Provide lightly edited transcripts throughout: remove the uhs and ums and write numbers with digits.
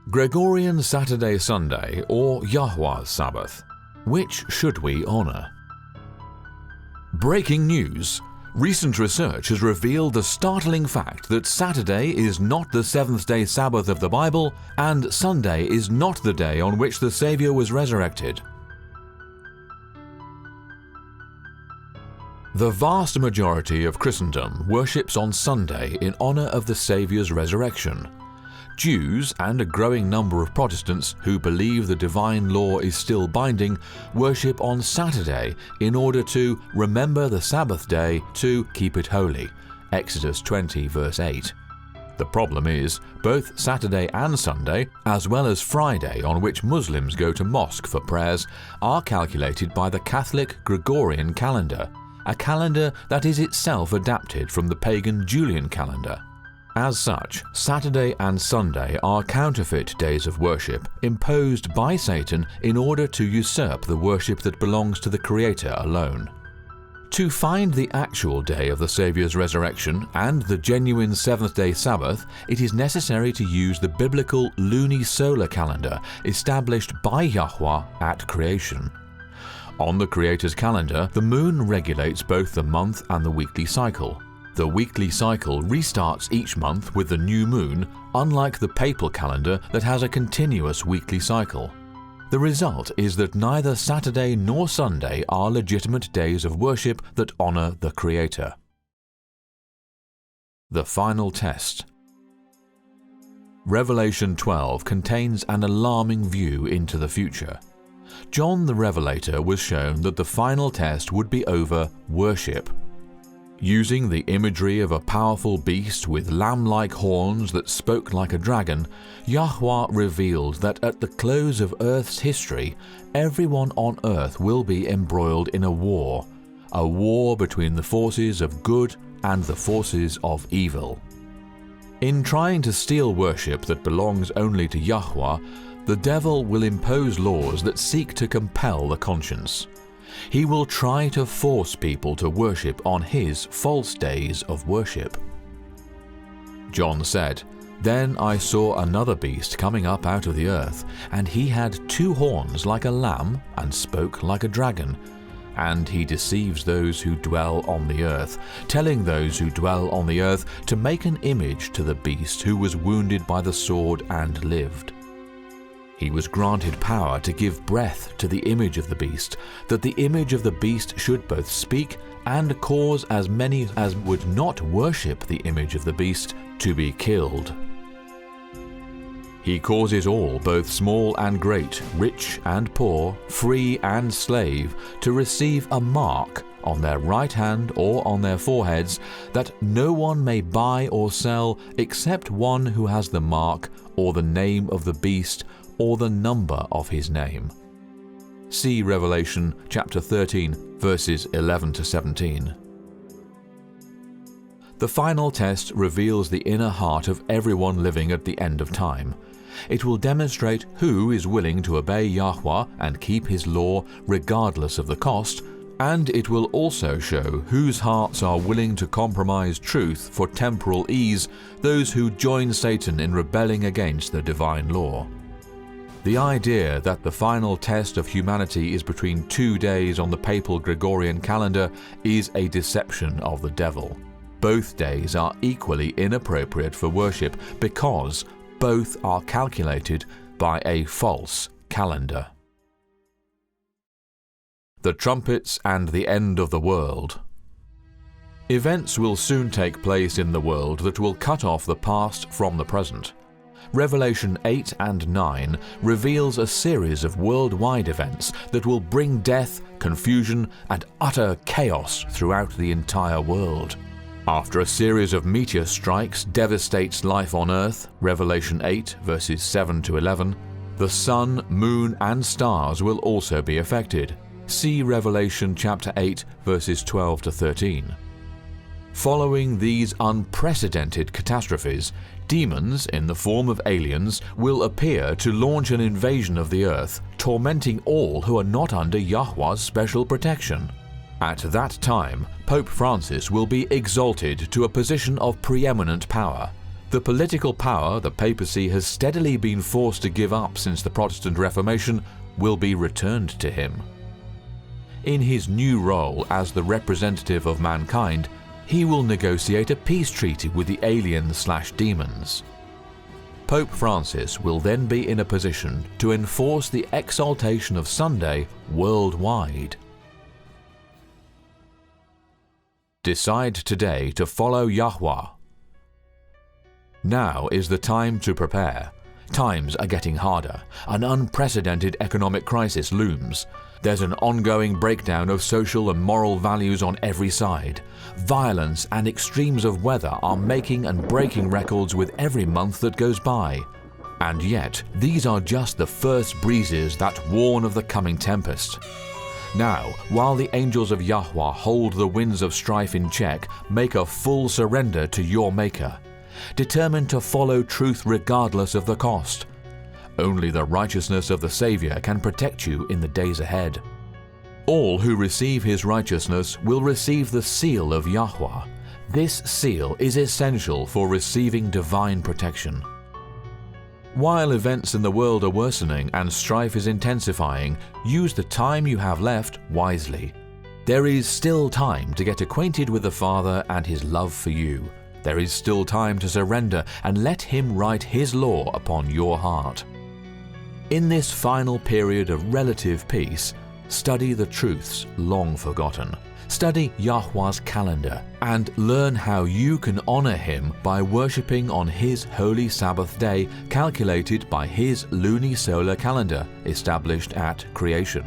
Gregorian Saturday Sunday or Yahuwah's Sabbath. Which should we honor? Breaking news! Recent research has revealed the startling fact that Saturday is not the seventh-day Sabbath of the Bible, and Sunday is not the day on which the Savior was resurrected. The vast majority of Christendom worships on Sunday in honor of the Savior's resurrection. Jews and a growing number of Protestants who believe the divine law is still binding worship on Saturday in order to remember the Sabbath day to keep it holy. Exodus 20 verse 8. The problem is, both Saturday and Sunday, as well as Friday on which Muslims go to mosque for prayers, are calculated by the Catholic Gregorian calendar, a calendar that is itself adapted from the pagan Julian calendar. As such, Saturday and Sunday are counterfeit days of worship imposed by Satan in order to usurp the worship that belongs to the Creator alone. To find the actual day of the Savior's resurrection and the genuine seventh-day Sabbath, it is necessary to use the biblical lunisolar calendar established by Yahuwah at creation. On the Creator's calendar, the moon regulates both the month and the weekly cycle. The weekly cycle restarts each month with the new moon, unlike the papal calendar that has a continuous weekly cycle. The result is that neither Saturday nor Sunday are legitimate days of worship that honor the Creator. The final test. Revelation 12 contains an alarming view into the future. John the Revelator was shown that the final test would be over worship. Using the imagery of a powerful beast with lamb-like horns that spoke like a dragon, Yahuwah revealed that at the close of Earth's history, everyone on Earth will be embroiled in a war between the forces of good and the forces of evil. In trying to steal worship that belongs only to Yahuwah, the devil will impose laws that seek to compel the conscience. He will try to force people to worship on his false days of worship. John said, "Then I saw another beast coming up out of the earth, and he had 2 horns like a lamb and spoke like a dragon. And he deceives those who dwell on the earth, telling those who dwell on the earth to make an image to the beast who was wounded by the sword and lived. He was granted power to give breath to the image of the beast, that the image of the beast should both speak and cause as many as would not worship the image of the beast to be killed. He causes all, both small and great, rich and poor, free and slave, to receive a mark on their right hand or on their foreheads, that no one may buy or sell except one who has the mark or the name of the beast or the number of his name." See Revelation chapter 13, verses 11 to 17. The final test reveals the inner heart of everyone living at the end of time. It will demonstrate who is willing to obey Yahuwah and keep his law regardless of the cost, and it will also show whose hearts are willing to compromise truth for temporal ease, those who join Satan in rebelling against the divine law. The idea that the final test of humanity is between 2 days on the papal Gregorian calendar is a deception of the devil. Both days are equally inappropriate for worship because both are calculated by a false calendar. The trumpets and the end of the world. Events will soon take place in the world that will cut off the past from the present. Revelation 8 and 9 reveals a series of worldwide events that will bring death, confusion, and utter chaos throughout the entire world. After a series of meteor strikes devastates life on Earth, Revelation 8 verses 7 to 11, the sun, moon, and stars will also be affected. See Revelation chapter 8 verses 12 to 13. Following these unprecedented catastrophes, demons in the form of aliens will appear to launch an invasion of the earth, tormenting all who are not under Yahuwah's special protection. At that time, Pope Francis will be exalted to a position of preeminent power. The political power the papacy has steadily been forced to give up since the Protestant Reformation will be returned to him. In his new role as the representative of mankind, he will negotiate a peace treaty with the aliens/demons. Pope Francis will then be in a position to enforce the exaltation of Sunday worldwide. Decide today to follow Yahuwah. Now is the time to prepare. Times are getting harder. An unprecedented economic crisis looms. There's an ongoing breakdown of social and moral values on every side. Violence and extremes of weather are making and breaking records with every month that goes by. And yet, these are just the first breezes that warn of the coming tempest. Now, while the angels of Yahuwah hold the winds of strife in check, make a full surrender to your Maker. Determined to follow truth regardless of the cost. Only the righteousness of the Savior can protect you in the days ahead. All who receive his righteousness will receive the seal of Yahuwah. This seal is essential for receiving divine protection. While events in the world are worsening and strife is intensifying, use the time you have left wisely. There is still time to get acquainted with the Father and his love for you. There is still time to surrender and let him write his law upon your heart. In this final period of relative peace, study the truths long forgotten. Study Yahuwah's calendar and learn how you can honor him by worshipping on his holy Sabbath day calculated by his lunisolar calendar established at creation.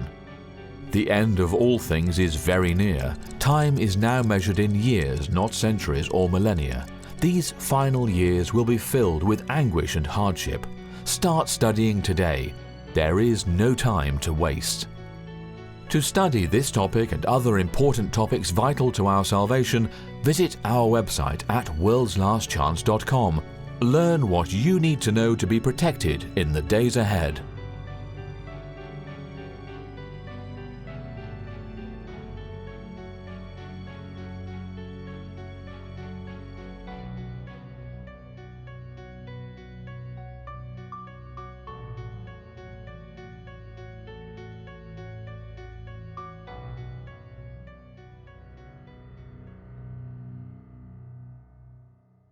The end of all things is very near. Time is now measured in years, not centuries or millennia. These final years will be filled with anguish and hardship. Start studying today. There is no time to waste. To study this topic and other important topics vital to our salvation, visit our website at worldslastchance.com. Learn what you need to know to be protected in the days ahead.